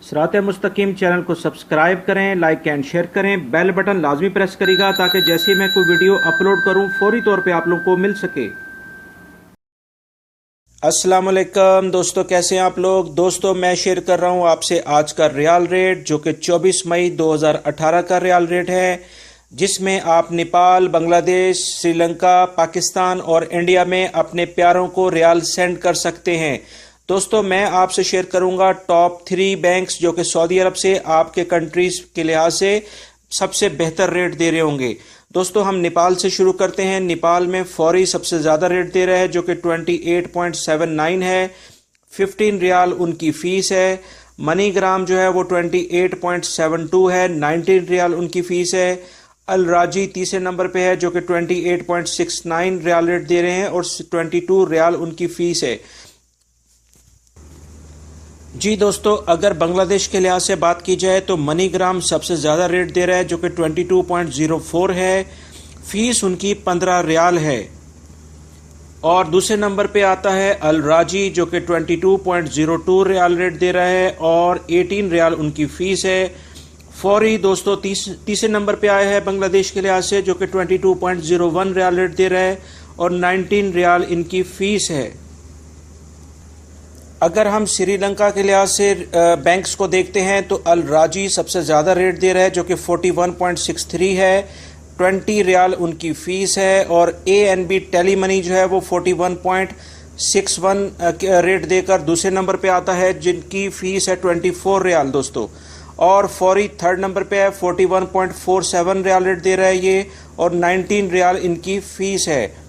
सिरात मुस्तकीम चैनल को सब्सक्राइब करें, लाइक एंड शेयर करें, बेल बटन लाजमी प्रेस करेगा ताकि जैसे ही मैं कोई वीडियो अपलोड करूं फौरी तौर पे आप लोगों को मिल सके। अस्सलाम वालेकुम दोस्तों, कैसे हैं आप लोग। दोस्तों मैं शेयर कर रहा हूं आपसे आज का रियाल रेट जो कि 24 मई 2018 का रियाल रेट है, जिसमें आप नेपाल, बांग्लादेश, श्रीलंका, पाकिस्तान और इंडिया में अपने प्यारों को रियाल सेंड कर सकते हैं। दोस्तों मैं आपसे शेयर करूंगा टॉप 3 बैंक्स जो कि सऊदी अरब से आपके कंट्रीज के लिहाज से सबसे बेहतर रेट दे रहे होंगे। दोस्तों हम नेपाल से शुरू करते हैं। नेपाल में फौरी सबसे ज़्यादा रेट दे रहा है जो कि 28.79 है। 15 रियाल उनकी फ़ीस है। मनी ग्राम जो है वो 28.72 है। 19 रियाल उनकी फ़ीस है। अल राजी तीसरे नंबर पे है जो कि 28.69 रियाल रेट दे रहे हैं और 22 रियाल उनकी फ़ीस है। जी दोस्तों, अगर बांग्लादेश के लिहाज से बात की जाए तो मनी ग्राम सबसे ज़्यादा रेट दे रहा है जो कि 22.04 है। फीस उनकी 15 रियाल है। और दूसरे नंबर पे आता है अल राजी जो कि 22.02 रियाल रेट दे रहा है और 18 रियाल उनकी फ़ीस है। फौरी दोस्तों तीसरे नंबर पे आया है बांग्लादेश के लिहाज से जो कि 22.01 रियाल रेट दे रहा है और 19 रियाल इनकी फ़ीस है। अगर हम श्रीलंका के लिहाज से बैंक्स को देखते हैं तो अल राजी सबसे ज़्यादा रेट दे रहा है जो कि 41.63 है। 20 रियाल उनकी फ़ीस है और ANB टेली मनी जो है वो 41.61 रेट देकर दूसरे नंबर पे आता है जिनकी फ़ीस है 24 रियाल दोस्तों। और फौरी थर्ड नंबर पे है 41.47 रियाल रेट दे रहा है ये और 19 रियाल इनकी फ़ीस है।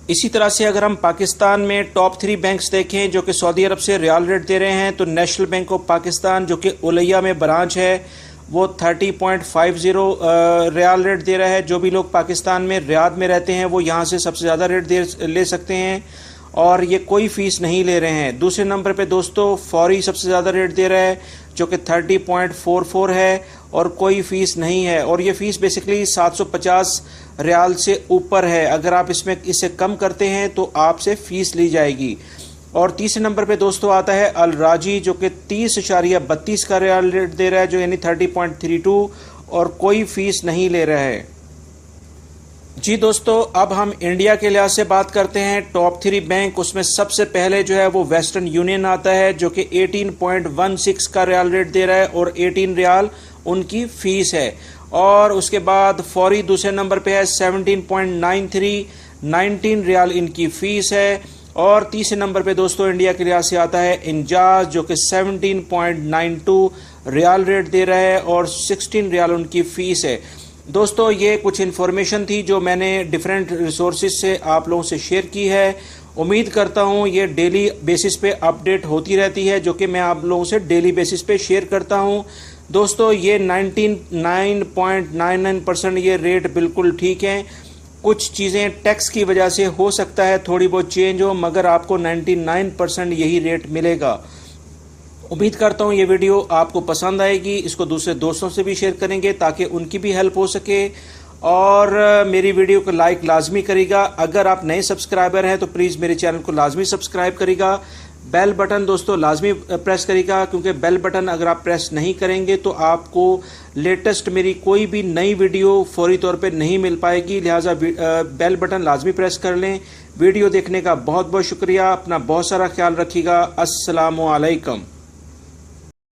इसी तरह से अगर हम पाकिस्तान में टॉप 3 बैंक्स देखें जो कि सऊदी अरब से रियाल रेट दे रहे हैं तो नेशनल बैंक ऑफ पाकिस्तान जो कि उलैया में ब्रांच है वो 30.50 रियाल रेट दे रहा है। जो भी लोग पाकिस्तान में रियाद में रहते हैं वो यहाँ से सबसे ज़्यादा रेट ले सकते हैं और ये कोई फ़ीस नहीं ले रहे हैं। दूसरे नंबर पे दोस्तों फौरी सबसे ज़्यादा रेट दे रहा है जो कि 30.44 है और कोई फ़ीस नहीं है और ये फ़ीस बेसिकली 750 रियाल से ऊपर है। अगर आप इससे कम करते हैं तो आपसे फ़ीस ली जाएगी। और तीसरे नंबर पे दोस्तों आता है अल राजी जो कि 30.32 का रियाल रेट दे रहा है जो यानी 30.32 और कोई फ़ीस नहीं ले रहा है। जी दोस्तों, अब हम इंडिया के लिहाज से बात करते हैं टॉप 3 बैंक। उसमें सबसे पहले जो है वो वेस्टर्न यूनियन आता है जो कि 18.16 का रियाल रेट दे रहा है और 18 रियाल उनकी फ़ीस है। और उसके बाद फौरी दूसरे नंबर पे है 17.93, 19 रियाल इनकी फ़ीस है। और तीसरे नंबर पे दोस्तों इंडिया के लिहाज से आता है इंजाज जो कि 17.92 रियाल रेट दे रहा है और 16 रियाल उनकी फ़ीस है। दोस्तों ये कुछ इन्फॉर्मेशन थी जो मैंने डिफरेंट रिसोर्सेज से आप लोगों से शेयर की है। उम्मीद करता हूँ ये डेली बेसिस पे अपडेट होती रहती है जो कि मैं आप लोगों से डेली बेसिस पे शेयर करता हूँ। दोस्तों ये 99.99% ये रेट बिल्कुल ठीक हैं। कुछ चीज़ें टैक्स की वजह से हो सकता है थोड़ी बहुत चेंज हो मगर आपको 99% यही रेट मिलेगा। उम्मीद करता हूँ ये वीडियो आपको पसंद आएगी। इसको दूसरे दोस्तों से भी शेयर करेंगे ताकि उनकी भी हेल्प हो सके और मेरी वीडियो को लाइक लाजमी करेगा। अगर आप नए सब्सक्राइबर हैं तो प्लीज़ मेरे चैनल को लाजमी सब्सक्राइब करेगा। बेल बटन दोस्तों लाजमी प्रेस करेगा क्योंकि बेल बटन अगर आप प्रेस नहीं करेंगे तो आपको लेटेस्ट मेरी कोई भी नई वीडियो फौरी तौर पे नहीं मिल पाएगी। लिहाजा बेल बटन लाजमी प्रेस कर लें। वीडियो देखने का बहुत बहुत शुक्रिया। अपना बहुत सारा ख्याल रखिएगा। अस्सलामु अलैकुम।